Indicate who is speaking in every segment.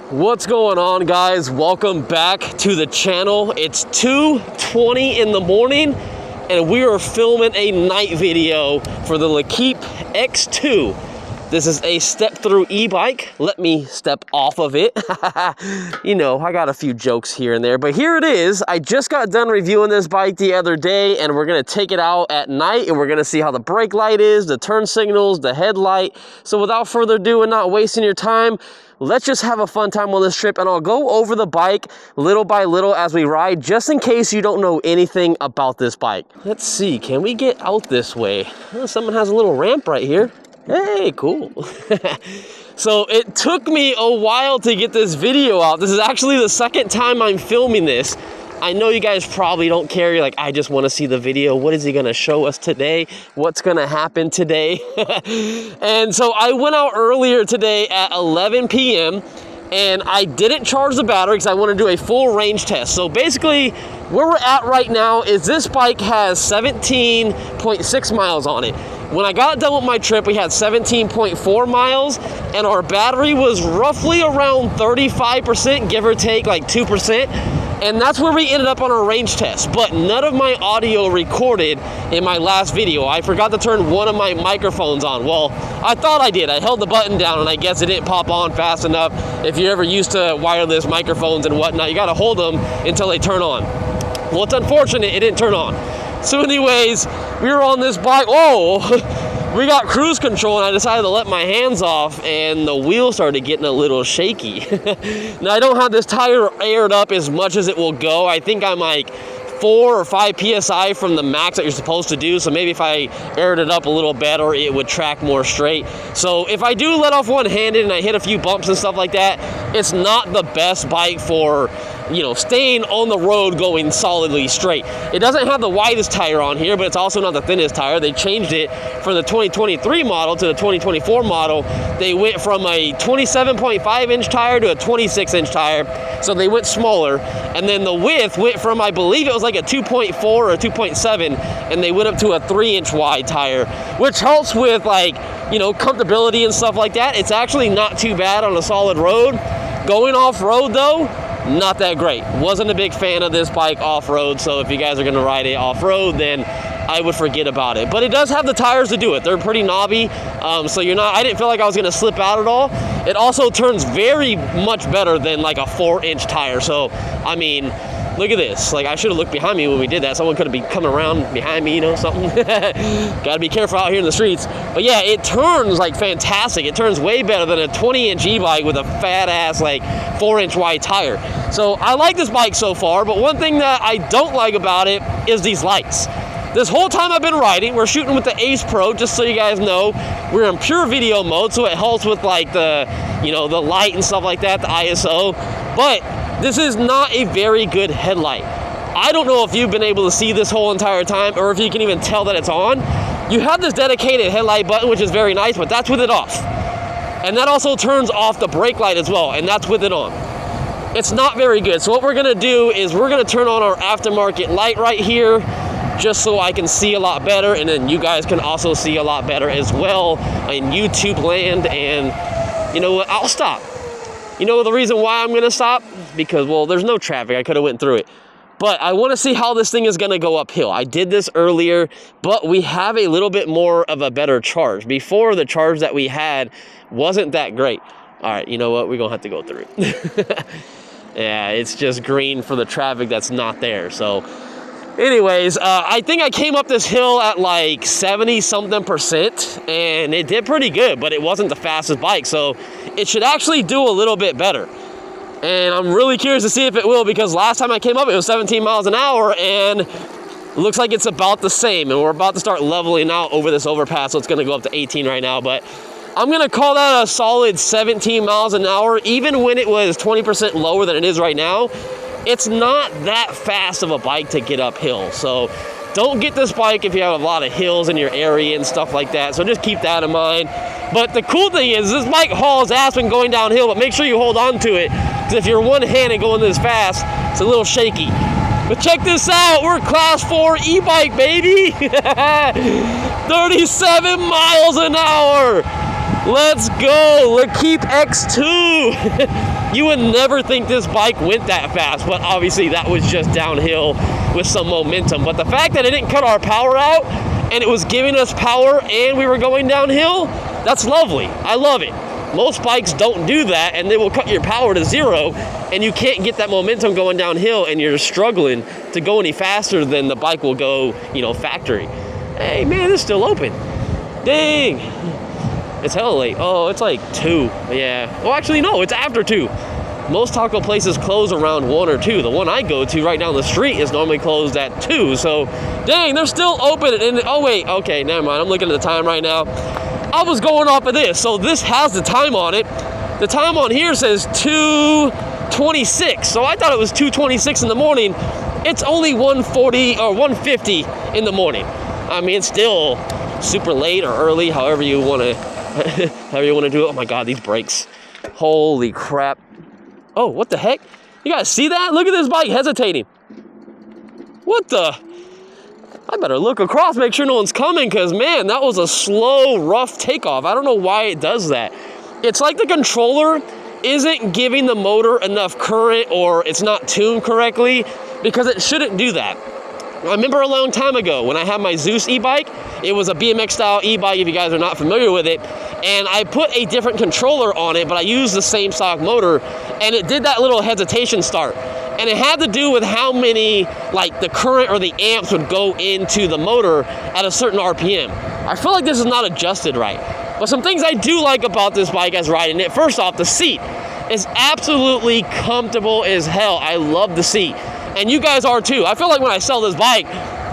Speaker 1: What's going on, guys? Welcome back to the channel. It's 2:20 in the morning and we are filming a night video for the Luckeep X2. This is a step-through e-bike. Let me step off of it. You know, I got a few jokes here and there, but here it is. I just got done reviewing this bike the other day, and we're gonna take it out at night, and we're gonna see how the brake light is, the turn signals, the headlight. So without further ado and not wasting your time, let's just have a fun time on this trip, and I'll go over the bike little by little as we ride, just in case you don't know anything about this bike. Let's see, can we get out this way? Oh, someone has a little ramp right here. Hey, cool. So it took me a while to get this video out. This is actually the second time I'm filming this. I know you guys probably don't care. You're like, I just want to see the video. What is he going to show us today? What's going to happen today? And so I went out earlier today at 11 p.m. and I didn't charge the battery because I want to do a full range test. So basically, where we're at right now is this bike has 17.6 miles on it. When I got done with my trip, we had 17.4 miles, and our battery was roughly around 35%, give or take like 2%. And that's where we ended up on our range test. But none of my audio recorded in my last video. I forgot to turn one of my microphones on. Well, I thought I did. I held the button down, and I guess it didn't pop on fast enough. If you're ever used to wireless microphones and whatnot, you gotta hold them until they turn on. Well, it's unfortunate it didn't turn on. So anyways, we were on this bike. Oh, we got cruise control, and I decided to let my hands off, and the wheel started getting a little shaky. Now, I don't have this tire aired up as much as it will go. I think I'm like 4 or 5 PSI from the max that you're supposed to do. So maybe if I aired it up a little better, it would track more straight. So if I do let off one-handed and I hit a few bumps and stuff like that, it's not the best bike for, you know, staying on the road going solidly straight. It doesn't have the widest tire on here, but it's also not the thinnest tire. They changed it from the 2023 model to the 2024 model. They went from a 27.5 inch tire to a 26 inch tire. So they went smaller. And then the width went from, I believe it was like a 2.4 or a 2.7, and they went up to a 3-inch wide tire, which helps with, like, you know, comfortability and stuff like that. It's actually not too bad on a solid road. Going off-road though, not that great. Wasn't a big fan of this bike off-road, so if you guys are gonna ride it off-road, then I would forget about it. But it does have the tires to do it. They're pretty knobby, so I didn't feel like I was gonna slip out at all. It also turns very much better than like a 4-inch tire. So, I mean, look at this. Like, I should have looked behind me when we did that. Someone could have been coming around behind me, you know, something. Gotta be careful out here in the streets. But yeah, it turns like fantastic. It turns way better than a 20-inch e-bike with a fat-ass, like, 4-inch wide tire. So I like this bike so far, but one thing that I don't like about it is these lights. This whole time I've been riding, we're shooting with the Ace Pro, just so you guys know. We're in pure video mode, so it helps with, like, the, you know, the light and stuff like that, the ISO. But this is not a very good headlight. I don't know if you've been able to see this whole entire time, or if you can even tell that it's on. You have this dedicated headlight button, which is very nice, but that's with it off. And that also turns off the brake light as well, and that's with it on. It's not very good. So what we're gonna do is we're gonna turn on our aftermarket light right here, just so I can see a lot better, and then you guys can also see a lot better as well in YouTube land. And you know what, I'll stop. You know the reason why I'm gonna stop? Because, well, there's no traffic. I could have went through it. But I want to see how this thing is gonna go uphill. I did this earlier, but we have a little bit more of a better charge. Before, the charge that we had wasn't that great. All right, you know what? We're gonna have to go through it. Yeah, it's just green for the traffic that's not there. So anyways, I think I came up this hill at like 70-something%, and it did pretty good, but it wasn't the fastest bike, so it should actually do a little bit better. And I'm really curious to see if it will, because last time I came up, it was 17 miles an hour, and it looks like it's about the same, and we're about to start leveling out over this overpass, so it's gonna go up to 18 right now, but I'm gonna call that a solid 17 miles an hour, even when it was 20% lower than it is right now. It's not that fast of a bike to get uphill. So don't get this bike if you have a lot of hills in your area and stuff like that. So just keep that in mind. But the cool thing is this bike hauls ass when going downhill, but make sure you hold on to it, because if you're one-handed going this fast, it's a little shaky. But check this out, we're class 4 e-bike, baby. 37 miles an hour. Let's go, Luckeep X2. You would never think this bike went that fast, but obviously that was just downhill with some momentum. But the fact that it didn't cut our power out and it was giving us power and we were going downhill, that's lovely. I love it. Most bikes don't do that, and they will cut your power to zero, and you can't get that momentum going downhill, and you're struggling to go any faster than the bike will go, you know, factory. Hey, man, it's still open. Dang. It's hella late. Oh, it's like 2. Yeah. Well, actually, no, it's after 2. Most taco places close around 1 or 2. The one I go to right down the street is normally closed at 2. So, dang, they're still open. And oh, wait. Okay, never mind. I'm looking at the time right now. I was going off of this. So this has the time on it. The time on here says 2:26. So I thought it was 2:26 in the morning. It's only 1:40 or 1:50 in the morning. I mean, it's still super late or early, however you want to do it. Oh my God, these brakes. Holy crap. Oh, what the heck? You guys see that? Look at this bike hesitating. What the? I better look across, make sure no one's coming, because, man, that was a slow, rough takeoff. I don't know why it does that. It's like the controller isn't giving the motor enough current, or it's not tuned correctly, because it shouldn't do that. I remember a long time ago when I had my Zeus e-bike. It was a BMX-style e-bike, if you guys are not familiar with it, and I put a different controller on it, but I used the same stock motor, and it did that little hesitation start. And it had to do with how many, like, the current or the amps would go into the motor at a certain RPM. I feel like this is not adjusted right. But some things I do like about this bike as riding it. First off, the seat is absolutely comfortable as hell. I love the seat. And you guys are too. I feel like when I sell this bike,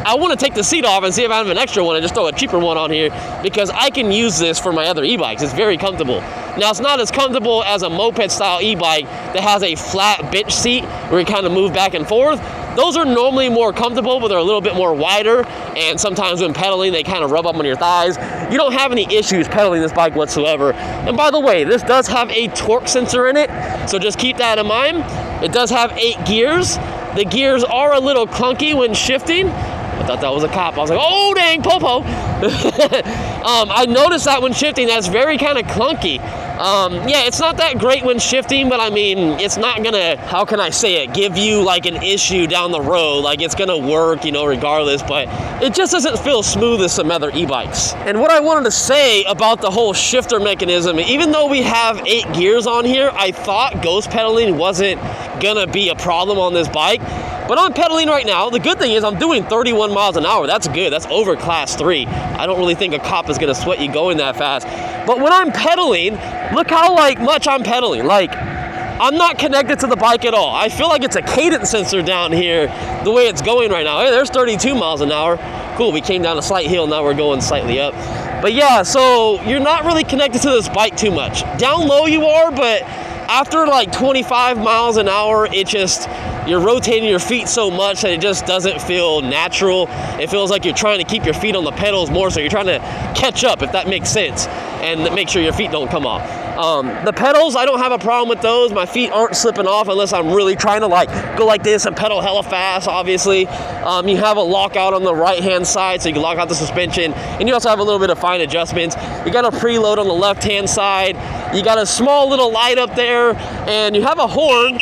Speaker 1: I want to take the seat off and see if I have an extra one and just throw a cheaper one on here, because I can use this for my other e-bikes. It's very comfortable. Now, it's not as comfortable as a moped-style e-bike that has a flat bench seat where you kind of move back and forth. Those are normally more comfortable, but they're a little bit more wider, and sometimes when pedaling, they kind of rub up on your thighs. You don't have any issues pedaling this bike whatsoever. And by the way, this does have a torque sensor in it, so just keep that in mind. It does have 8 gears. The gears are a little clunky when shifting. I thought that was a cop. I was like, oh, dang, Popo. I noticed that when shifting, that's very kind of clunky. Yeah, it's not that great when shifting, but I mean, it's not gonna, how can I say it, give you like an issue down the road. Like, it's gonna work, you know, regardless, but it just doesn't feel smooth as some other e-bikes. And what I wanted to say about the whole shifter mechanism, even though we have 8 gears on here, I thought ghost pedaling wasn't gonna be a problem on this bike. But I'm pedaling right now. The good thing is I'm doing 31 miles an hour. That's good. That's over class 3. I don't really think a cop is gonna sweat you going that fast. But when I'm pedaling, look how much I'm pedaling. Like, I'm not connected to the bike at all. I feel like it's a cadence sensor down here the way it's going right now. Hey, there's 32 miles an hour. Cool, we came down a slight hill, now we're going slightly up. But yeah, so you're not really connected to this bike too much. Down low you are, but after like 25 miles an hour, it just, you're rotating your feet so much that it just doesn't feel natural. It feels like you're trying to keep your feet on the pedals more, so you're trying to catch up, if that makes sense, and make sure your feet don't come off. The pedals, I don't have a problem with those. My feet aren't slipping off unless I'm really trying to go like this and pedal hella fast, obviously. You have a lockout on the right-hand side, so you can lock out the suspension, and you also have a little bit of fine adjustments. You got a preload on the left-hand side. You got a small little light up there, and you have a horn,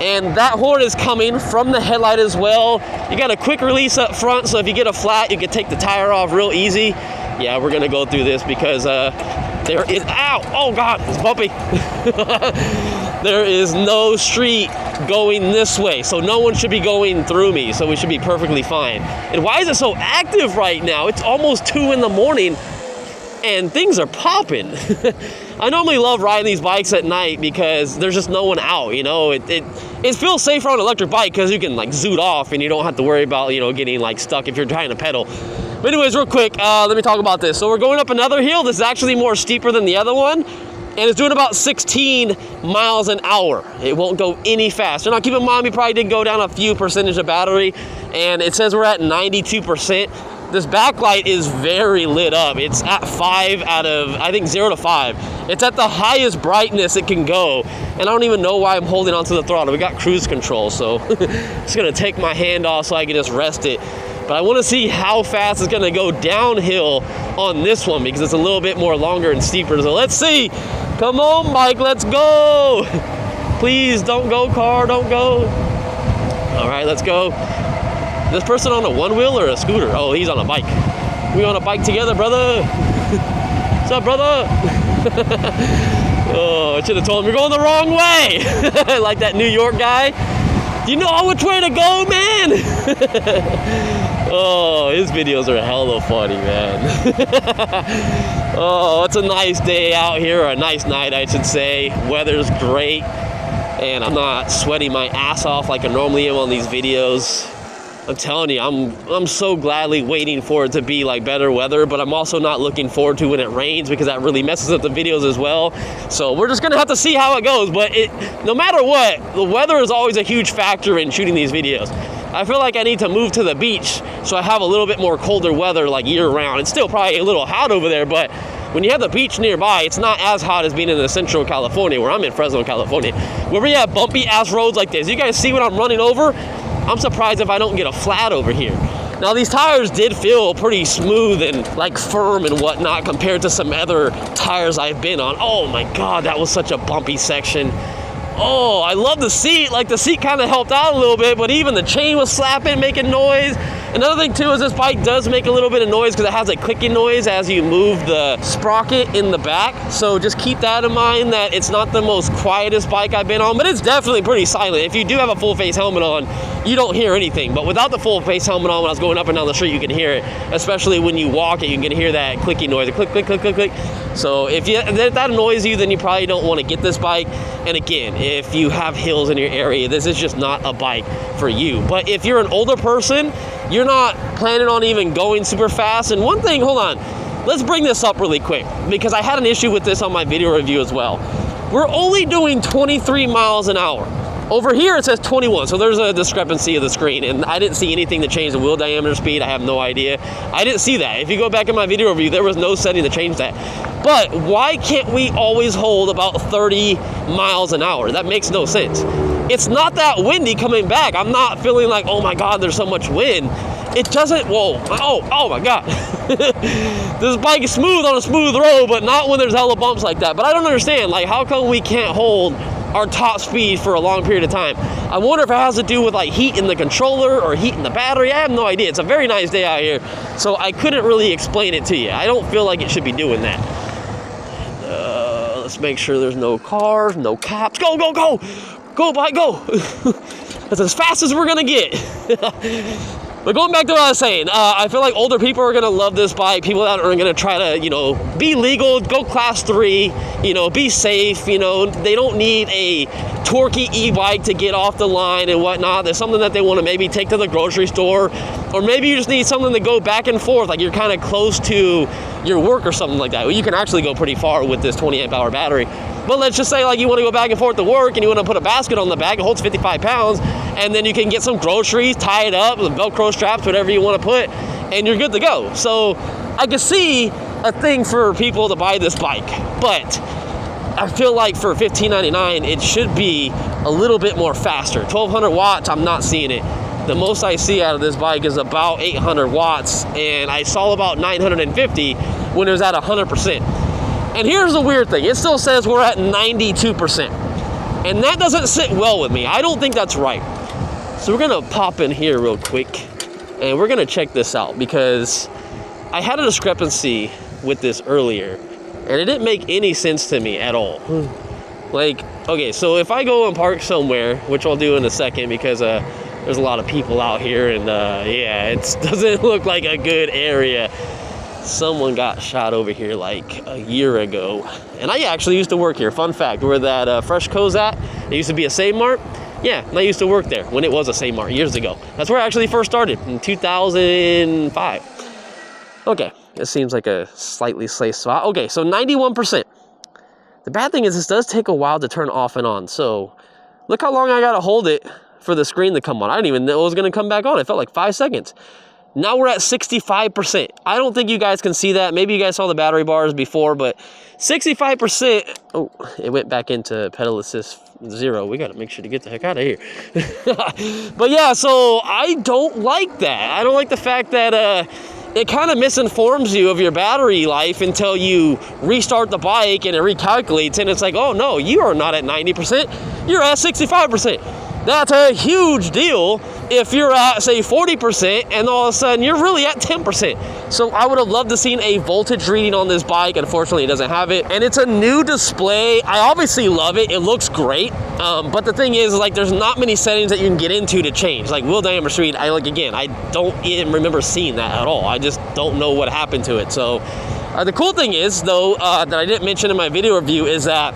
Speaker 1: and that horn is coming from the headlight as well. You got a quick release up front, so if you get a flat, you can take the tire off real easy. Yeah, we're gonna go through this because there is, ow, oh God, it's bumpy. There is no street going this way, so no one should be going through me, so we should be perfectly fine. And why is it so active right now? It's almost 2 in the morning and things are popping. I normally love riding these bikes at night because there's just no one out, you know. It feels safer on an electric bike because you can zoot off and you don't have to worry about, you know, getting stuck if you're trying to pedal. But anyways, real quick, let me talk about this. So we're going up another hill. This is actually more steeper than the other one, and it's doing about 16 miles an hour. It won't go any faster. Now keep in mind, we probably did go down a few percentage of battery, and it says we're at 92%. This backlight is very lit up. It's at 5 out of, I think, 0 to 5. It's at the highest brightness it can go, and I don't even know why I'm holding onto the throttle. We got cruise control, so just gonna take my hand off so I can just rest it. But I want to see how fast it's gonna go downhill on this one because it's a little bit more longer and steeper. So let's see. Come on, Mike, let's go. Please don't go, car, don't go. All right, let's go. This person on a one wheel or a scooter? Oh, he's on a bike. We on a bike together, brother. What's up, brother? Oh, I should have told him you're going the wrong way. Like that New York guy. Do you know which way to go, man? Oh, his videos are hella funny, man. Oh, it's a nice day out here, or a nice night, I should say. Weather's great, and I'm not sweating my ass off like I normally am on these videos. I'm telling you, I'm so gladly waiting for it to be like better weather, but I'm also not looking forward to when it rains, because that really messes up the videos as well. So we're just gonna have to see how it goes. But no matter what, the weather is always a huge factor in shooting these videos. I feel like I need to move to the beach so I have a little bit more colder weather like year round. It's still probably a little hot over there, but when you have the beach nearby, it's not as hot as being in the central California, where I'm in Fresno, California, where we have bumpy ass roads like this. You guys see what I'm running over? I'm surprised if I don't get a flat over here. Now, these tires did feel pretty smooth and like firm and whatnot compared to some other tires I've been on. Oh my God, that was such a bumpy section. Oh, I love the seat. Like, the seat kind of helped out a little bit, but even the chain was slapping, making noise. Another thing too is this bike does make a little bit of noise because it has a clicking noise as you move the sprocket in the back. So just keep that in mind, that it's not the most quietest bike I've been on, but it's definitely pretty silent. If you do have a full face helmet on, you don't hear anything. But without the full face helmet on, when I was going up and down the street, you can hear it. Especially when you walk it, you can hear that clicking noise, click, click, click, click, click. So if that annoys you, then you probably don't want to get this bike. And again, if you have hills in your area, this is just not a bike for you. But if you're an older person, you're not planning on even going super fast. And one thing, hold on, let's bring this up really quick, because I had an issue with this on my video review as well. We're only doing 23 miles an hour. Over here it says 21, so there's a discrepancy of the screen, and I didn't see anything to change the wheel diameter speed. I have no idea. I didn't see that. If you go back in my video review, there was no setting to change that. But why can't we always hold about 30 miles an hour? That makes no sense. It's not that windy coming back. I'm not feeling like, oh my God, there's so much wind. It doesn't, whoa, oh my God. This bike is smooth on a smooth road, but not when there's hella bumps like that. But I don't understand, like, how come we can't hold our top speed for a long period of time? I wonder if it has to do with like heat in the controller or heat in the battery. I have no idea. It's a very nice day out here, so I couldn't really explain it to you. I don't feel like it should be doing that. Let's make sure there's no cars, no cops. Go, go, go! Go, bike, go! That's as fast as we're gonna get. But going back to what I was saying, I feel like older people are gonna love this bike. People that are gonna try to, be legal, go class 3, be safe. They don't need a torquey e-bike to get off the line and whatnot. There's something that they want to maybe take to the grocery store, or maybe you just need something to go back and forth, like you're kind of close to your work or something like that. Well, you can actually go pretty far with this 20 amp hour battery. But let's just say like you want to go back and forth to work and you want to put a basket on the back. It holds 55 pounds, and then you can get some groceries, tie it up with Velcro straps, whatever you want to put, and you're good to go. So I can see a thing for people to buy this bike, but I feel like for $15.99 it should be a little bit more faster. 1200 watts, I'm not seeing it. The most I see out of this bike is about 800 watts, and I saw about 950 when it was at 100%. And here's the weird thing. It still says we're at 92%. And that doesn't sit well with me. I don't think that's right. So we're gonna pop in here real quick and we're gonna check this out, because I had a discrepancy with this earlier and it didn't make any sense to me at all. Like, okay, so if I go and park somewhere, which I'll do in a second because there's a lot of people out here, and yeah, it doesn't look like a good area. Someone got shot over here like a year ago, and I actually used to work here. Fun fact, where that Fresh Co's at, it used to be a Save Mart. Yeah, I used to work there when it was a Save Mart years ago. That's where I actually first started, in 2005. Okay, it seems like a slightly safe spot. Okay, so 91%. The bad thing is this does take a while to turn off and on, so look how long I gotta hold it for the screen to come on. I didn't even know it was gonna come back on. It felt like 5 seconds. Now we're at 65%. I don't think you guys can see that. Maybe you guys saw the battery bars before, but 65%. Oh, it went back into pedal assist 0. We got to make sure to get the heck out of here. But yeah, so I don't like that. I don't like the fact that it kind of misinforms you of your battery life until you restart the bike and it recalculates, and it's like, oh no, you are not at 90%, you're at 65%. That's a huge deal if you're at, say, 40%, and all of a sudden you're really at 10%. So I would have loved to seen a voltage reading on this bike. Unfortunately, it doesn't have it. And it's a new display. I obviously love it. It looks great. But the thing is, like, there's not many settings that you can get into to change. Like wheel diameter speed, I don't even remember seeing that at all. I just don't know what happened to it. So the cool thing is, though, that I didn't mention in my video review is that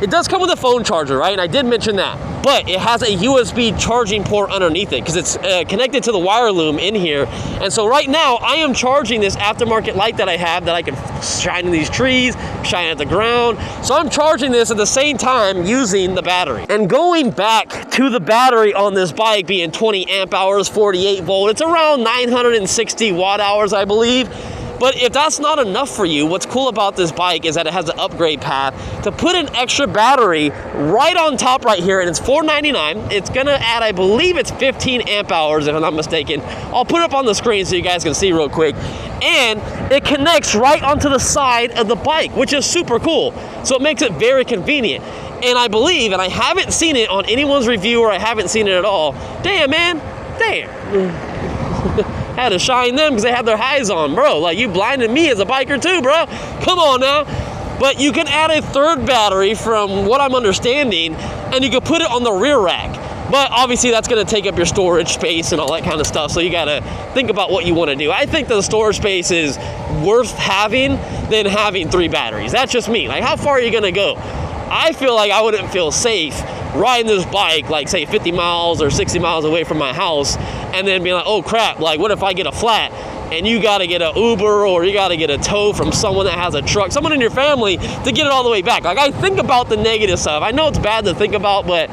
Speaker 1: it does come with a phone charger, right? And I did mention that. But it has a USB charging port underneath it because it's connected to the wire loom in here. And so right now, I am charging this aftermarket light that I have that I can shine in these trees, shine at the ground. So I'm charging this at the same time using the battery. And going back to the battery on this bike being 20 amp hours, 48 volt, it's around 960 watt hours, I believe. But if that's not enough for you, what's cool about this bike is that it has an upgrade path to put an extra battery right on top right here, and it's $499. It's gonna add, I believe it's 15 amp hours if I'm not mistaken. I'll put it up on the screen so you guys can see real quick. And it connects right onto the side of the bike, which is super cool. So it makes it very convenient. And I believe, and I haven't seen it on anyone's review, or I haven't seen it at all. Damn, man, damn. Had to shine them because they have their highs on, bro. Like, you blinded me as a biker too, bro. Come on now. But you can add a third battery from what I'm understanding, and you can put it on the rear rack. But obviously that's gonna take up your storage space and all that kind of stuff. So you gotta think about what you wanna do. I think the storage space is worth having than having 3 batteries. That's just me. Like, how far are you gonna go? I feel like I wouldn't feel safe riding this bike, like say 50 miles or 60 miles away from my house, and then being like, oh crap, like what if I get a flat and you gotta get an Uber or you gotta get a tow from someone that has a truck, someone in your family to get it all the way back. Like, I think about the negative stuff. I know it's bad to think about, but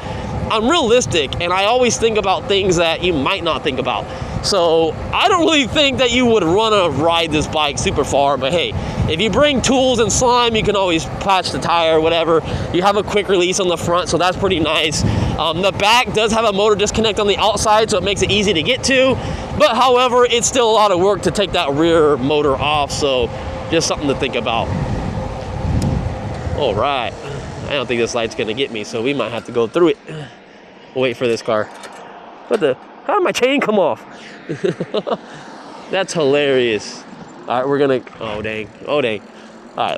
Speaker 1: I'm realistic, and I always think about things that you might not think about. So I don't really think that you would ride this bike super far, but hey, if you bring tools and slime, you can always patch the tire or whatever. You have a quick release on the front, so that's pretty nice. The back does have a motor disconnect on the outside, so it makes it easy to get to. But however, it's still a lot of work to take that rear motor off, so just something to think about. All right, I don't think this light's gonna get me, so we might have to go through it. We'll wait for this car. How did my chain come off? That's hilarious. All right, we're gonna, oh dang. All right,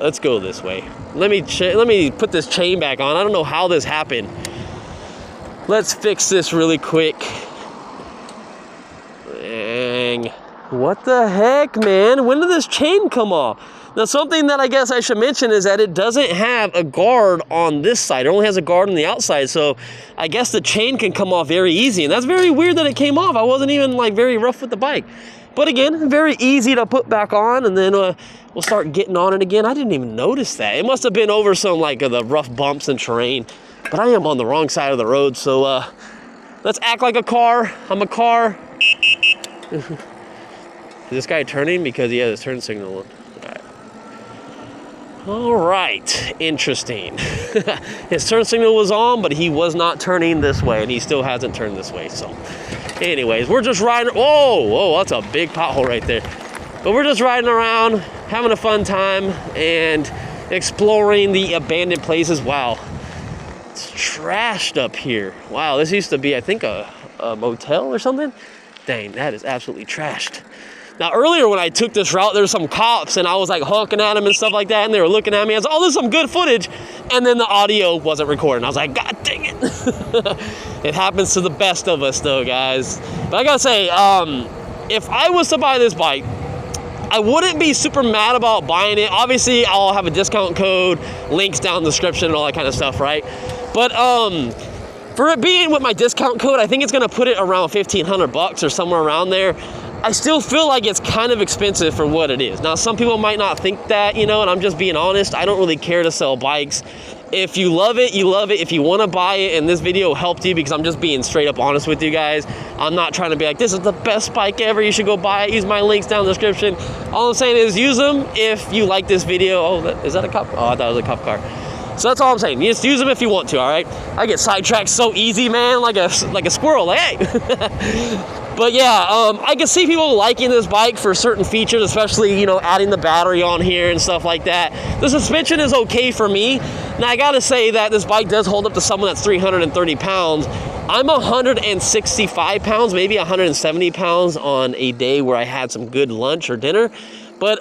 Speaker 1: let's go this way. Let me put this chain back on. I don't know how this happened. Let's fix this really quick. Dang. What the heck, man? When did this chain come off? Now, something that I guess I should mention is that it doesn't have a guard on this side. It only has a guard on the outside, so I guess the chain can come off very easy, and that's very weird that it came off. I wasn't even, like, very rough with the bike. But again, very easy to put back on, and then we'll start getting on it again. I didn't even notice that. It must have been over some, like, the rough bumps and terrain, but I am on the wrong side of the road, so let's act like a car. I'm a car. Is this guy turning? Because he has his turn signal on. All right, interesting. His turn signal was on, but he was not turning this way, and he still hasn't turned this way. So anyways, we're just riding. Whoa, that's a big pothole right there. But we're just riding around, having a fun time, and exploring the abandoned places. Wow, it's trashed up here. Wow, this used to be, I think, a motel or something. Dang, that is absolutely trashed. Now, earlier when I took this route, there were some cops, and I was like honking at them and stuff like that, and they were looking at me. I was like, oh, there's some good footage. And then the audio wasn't recording. I was like, God dang it. It happens to the best of us, though, guys. But I gotta say, if I was to buy this bike, I wouldn't be super mad about buying it. Obviously, I'll have a discount code, links down in the description and all that kind of stuff, right? But for it being with my discount code, I think it's gonna put it around $1,500 or somewhere around there. I still feel like it's kind of expensive for what it is. Now, some people might not think that, you know, and I'm just being honest. I don't really care to sell bikes. If you love it, you love it. If you want to buy it, and this video helped you because I'm just being straight up honest with you guys. I'm not trying to be like, this is the best bike ever. You should go buy it. Use my links down in the description. All I'm saying is use them if you like this video. Oh, is that a cop? Oh, I thought it was a cop car. So that's all I'm saying. You just use them if you want to, all right? I get sidetracked so easy, man, like a squirrel. Like, hey. But yeah, I can see people liking this bike for certain features, especially, you know, adding the battery on here and stuff like that. The suspension is okay for me. Now, I gotta say that this bike does hold up to someone that's 330 pounds. I'm 165 pounds, maybe 170 pounds on a day where I had some good lunch or dinner. But,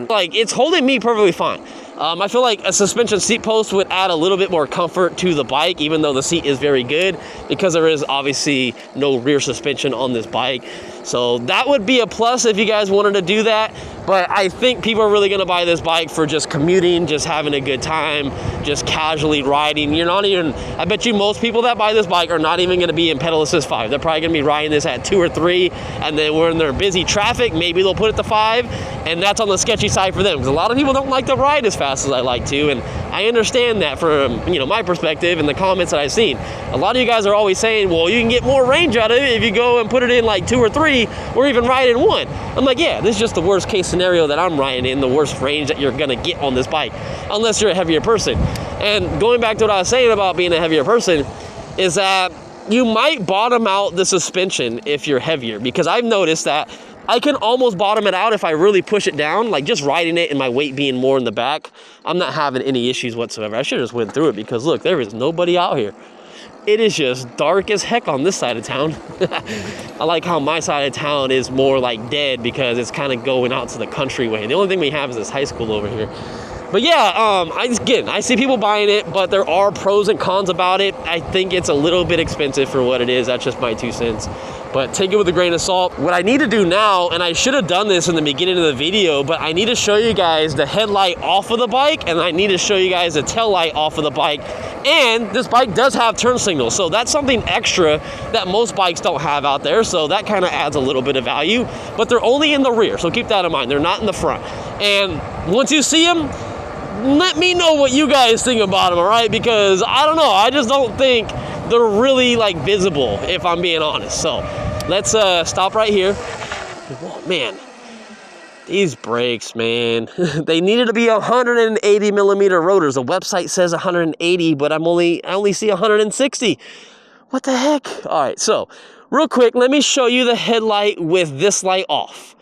Speaker 1: like, it's holding me perfectly fine. I feel like a suspension seat post would add a little bit more comfort to the bike, even though the seat is very good, because there is obviously no rear suspension on this bike. So that would be a plus if you guys wanted to do that. But I think people are really going to buy this bike for just commuting, just having a good time, just casually riding. You're not even, I bet you most people that buy this bike are not even going to be in pedal assist 5. They're probably going to be riding this at 2 or 3, and then when they're busy traffic, maybe they'll put it to 5, and that's on the sketchy side for them, because a lot of people don't like to ride as fast as I like to, and I understand that from, you know, my perspective and the comments that I've seen. A lot of you guys are always saying, well, you can get more range out of it if you go and put it in like 2 or 3, or even ride in 1. I'm like, yeah, this is just the worst case scenario that I'm riding in, the worst range that you're gonna get on this bike, unless you're a heavier person. And going back to what I was saying about being a heavier person, is that you might bottom out the suspension if you're heavier, because I've noticed that I can almost bottom it out if I really push it down, like just riding it and my weight being more in the back. I'm not having any issues whatsoever. I should have just went through it, because look, there is nobody out here. It is just dark as heck on this side of town. I like how my side of town is more like dead, because it's kind of going out to the country way. The only thing we have is this high school over here. But yeah, I see people buying it, but there are pros and cons about it. I think it's a little bit expensive for what it is. That's just my 2 cents. But take it with a grain of salt. What I need to do now, and I should have done this in the beginning of the video, but I need to show you guys the headlight off of the bike, and I need to show you guys the tail light off of the bike. And this bike does have turn signals, so that's something extra that most bikes don't have out there, so that kind of adds a little bit of value. But they're only in the rear, so keep that in mind. They're not in the front. And once you see them, let me know what you guys think about them, all right? Because I don't know, I just don't think they're really like visible, if I'm being honest. So let's stop right here. Oh man, these brakes, man. They needed to be 180 millimeter rotors. The website says 180, but I only see 160. What the heck? All right, so real quick, let me show you the headlight with this light off.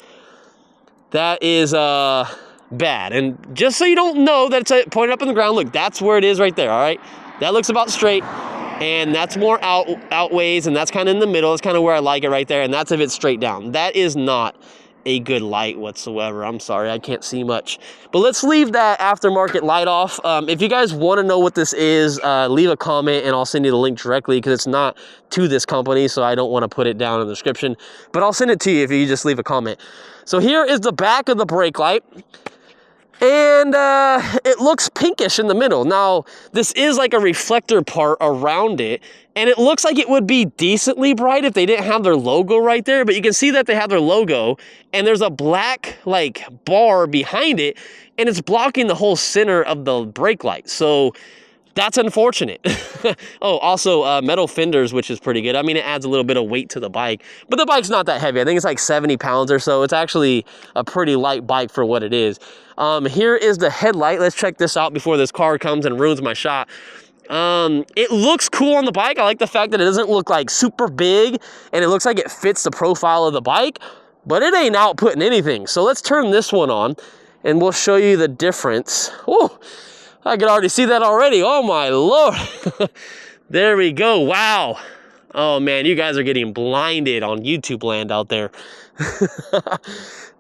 Speaker 1: That is bad. And just so you don't know that it's pointed up in the ground, look, that's where it is right there, all right? That looks about straight, and that's more outways, and that's kind of in the middle. It's kind of where I like it right there, and that's if it's straight down. That is not a good light whatsoever. I'm sorry, I can't see much. But let's leave that aftermarket light off. If you guys want to know what this is, leave a comment and I'll send you the link directly, because it's not to this company, so I don't want to put it down in the description. But I'll send it to you if you just leave a comment. So here is the back of the brake light. And it looks pinkish in the middle. Now, this is like a reflector part around it, and it looks like it would be decently bright if they didn't have their logo right there, but you can see that they have their logo, and there's a black like bar behind it, and it's blocking the whole center of the brake light. So that's unfortunate. Oh, also metal fenders, which is pretty good. I mean, it adds a little bit of weight to the bike, but the bike's not that heavy. I think it's like 70 pounds or so. It's actually a pretty light bike for what it is. Here is the headlight. Let's check this out before this car comes and ruins my shot. It looks cool on the bike. I like the fact that it doesn't look like super big, and it looks like it fits the profile of the bike, but it ain't outputting anything. So let's turn this one on, and we'll show you the difference. Oh, I can already see that already. Oh my Lord. There we go. Wow. Oh man, you guys are getting blinded on YouTube land out there.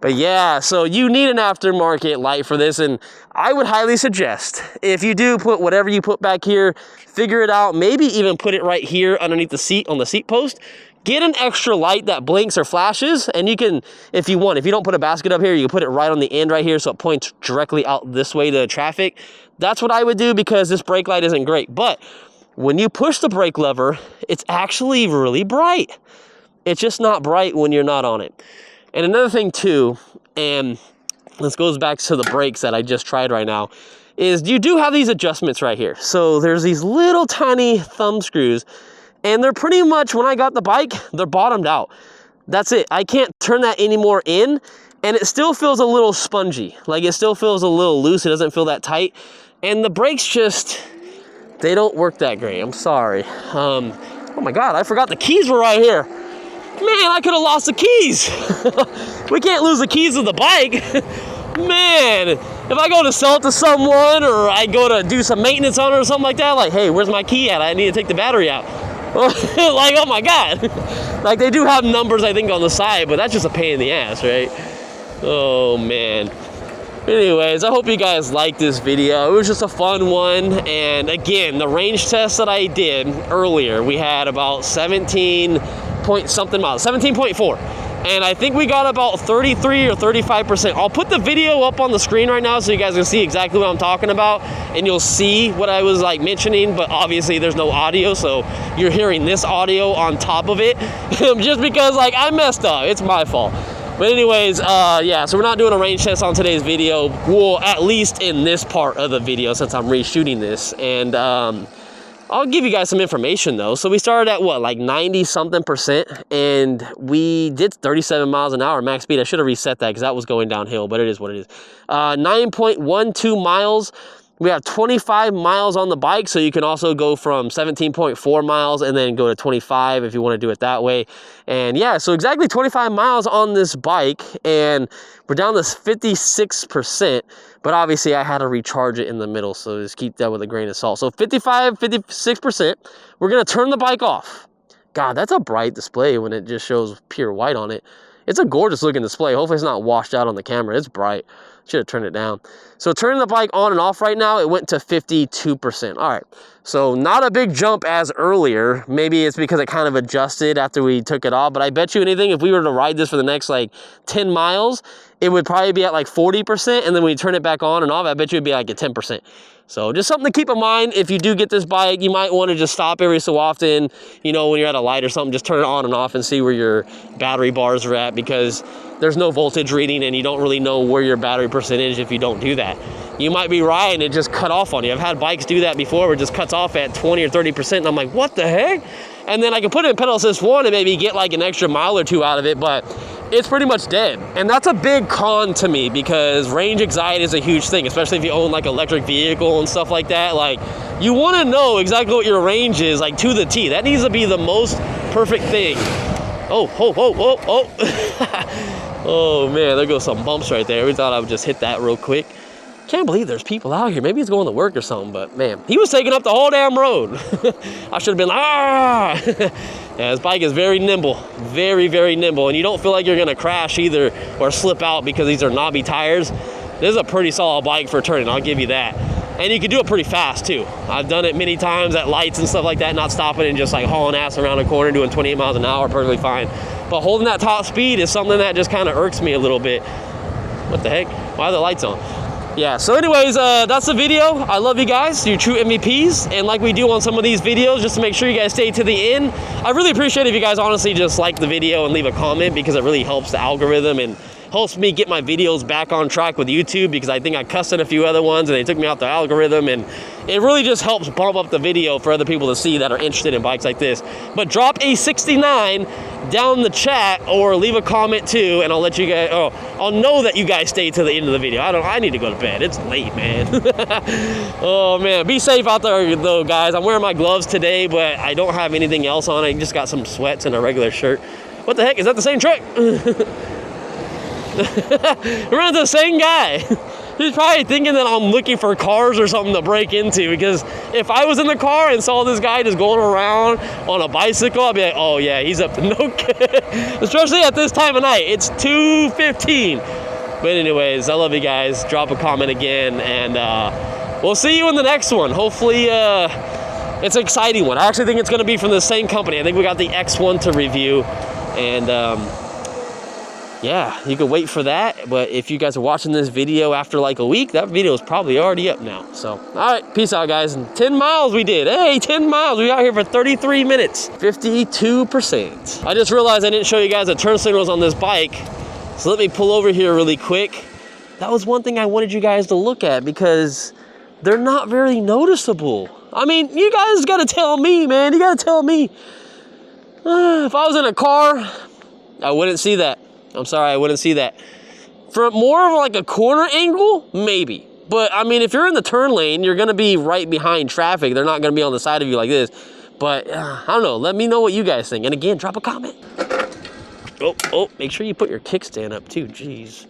Speaker 1: But yeah, so you need an aftermarket light for this, and I would highly suggest, if you do put whatever you put back here, figure it out, maybe even put it right here underneath the seat on the seat post. Get an extra light that blinks or flashes, and you can, if you want, if you don't put a basket up here, you can put it right on the end right here so it points directly out this way to traffic. That's what I would do, because this brake light isn't great. But when you push the brake lever, it's actually really bright. It's just not bright when you're not on it. And another thing too, and this goes back to the brakes that I just tried right now, is you do have these adjustments right here. So there's these little tiny thumb screws, and they're pretty much, when I got the bike, they're bottomed out. That's it. I can't turn that anymore in, and it still feels a little spongy. Like, it still feels a little loose. It doesn't feel that tight. And the brakes just, they don't work that great. I'm sorry. Oh my God, I forgot the keys were right here. Man, I could have lost the keys. We can't lose the keys of the bike. Man, if I go to sell it to someone or I go to do some maintenance on it or something like that, like, hey, where's my key at? I need to take the battery out. Like, oh my God. Like, they do have numbers, I think, on the side, but that's just a pain in the ass, right? Oh, man. Anyways, I hope you guys liked this video. It was just a fun one. And again, the range test that I did earlier, we had about 17 point something miles, 17.4. And I think we got about 33 or 35%. I'll put the video up on the screen right now so you guys can see exactly what I'm talking about. And you'll see what I was like mentioning, but obviously there's no audio, so you're hearing this audio on top of it. Just because like I messed up, it's my fault. But anyways, yeah, so we're not doing a range test on today's video. Well, at least in this part of the video since I'm reshooting this. And I'll give you guys some information though. So we started at what, like 90-something%, and we did 37 miles an hour max speed. I should have reset that because that was going downhill, but it is what it is. 9.12 miles. We have 25 miles on the bike, so you can also go from 17.4 miles and then go to 25 if you want to do it that way. And yeah, so exactly 25 miles on this bike, and we're down to 56%, but obviously I had to recharge it in the middle, so just keep that with a grain of salt. So 56%, we're going to turn the bike off. God, that's a bright display when it just shows pure white on it. It's a gorgeous looking display. Hopefully it's not washed out on the camera. It's bright. Should have turned it down. So turning the bike on and off right now, it went to 52%. All right, so not a big jump as earlier. Maybe it's because it kind of adjusted after we took it off, but I bet you anything, if we were to ride this for the next like 10 miles, it would probably be at like 40%, and then when you turn it back on and off, I bet you it'd be like at 10%. So just something to keep in mind. If you do get this bike, you might want to just stop every so often, you know, when you're at a light or something, just turn it on and off and see where your battery bars are at, because there's no voltage reading and you don't really know where your battery percentage if you don't do that. You might be riding and it just cut off on you. I've had bikes do that before where it just cuts off at 20 or 30%, and I'm like, what the heck? And then I can put it in pedal assist 1 and maybe get like an extra mile or two out of it, but it's pretty much dead. And that's a big con to me, because range anxiety is a huge thing, especially if you own like electric vehicle and stuff like that. Like, you want to know exactly what your range is, like to the T. That needs to be the most perfect thing. Oh. Oh man, there goes some bumps right there. We thought I would just hit that real quick. Can't believe there's people out here. Maybe he's going to work or something, but man, he was taking up the whole damn road. I should have been like, ah! Yeah, this bike is very nimble, very, very nimble, and you don't feel like you're gonna crash either or slip out because these are knobby tires. This is a pretty solid bike for turning, I'll give you that. And you can do it pretty fast too. I've done it many times at lights and stuff like that, not stopping and just like hauling ass around a corner doing 28 miles an hour, perfectly fine. But holding that top speed is something that just kind of irks me a little bit. What the heck? Why are the lights on? Yeah, so anyways, that's the video. I love you guys, you're true MVPs, and like we do on some of these videos, just to make sure you guys stay to the end. I really appreciate if you guys honestly just like the video and leave a comment, because it really helps the algorithm and helps me get my videos back on track with YouTube, because I think I cussed in a few other ones and they took me out the algorithm, and it really just helps bump up the video for other people to see that are interested in bikes like this. But drop a 69 down in the chat or leave a comment too, and I'll let you guys, I'll know that you guys stayed to the end of the video. I need to go to bed. It's late, man. Oh man, be safe out there though, guys. I'm wearing my gloves today, but I don't have anything else on. I just got some sweats and a regular shirt. What the heck, is that the same truck? We're into the same guy. He's probably thinking that I'm looking for cars or something to break into, because if I was in the car and saw this guy just going around on a bicycle, I'd be like, oh yeah, he's up to no good. Especially at this time of night. It's 2:15. But anyways, I love you guys. Drop a comment again, and we'll see you in the next one. Hopefully it's an exciting one. I actually think it's going to be from the same company. I think we got the X1 to review, and yeah, you can wait for that. But if you guys are watching this video after like a week, that video is probably already up now. So, all right, peace out, guys. And 10 miles we did. Hey, 10 miles. We out here for 33 minutes, 52%. I just realized I didn't show you guys the turn signals on this bike. So let me pull over here really quick. That was one thing I wanted you guys to look at, because they're not very noticeable. I mean, you guys got to tell me, man. You got to tell me. If I was in a car, I wouldn't see that. I'm sorry, I wouldn't see that. From more of like a corner angle, maybe. But I mean, if you're in the turn lane, you're gonna be right behind traffic. They're not gonna be on the side of you like this. But I don't know, let me know what you guys think. And again, drop a comment. Oh, make sure you put your kickstand up too, jeez.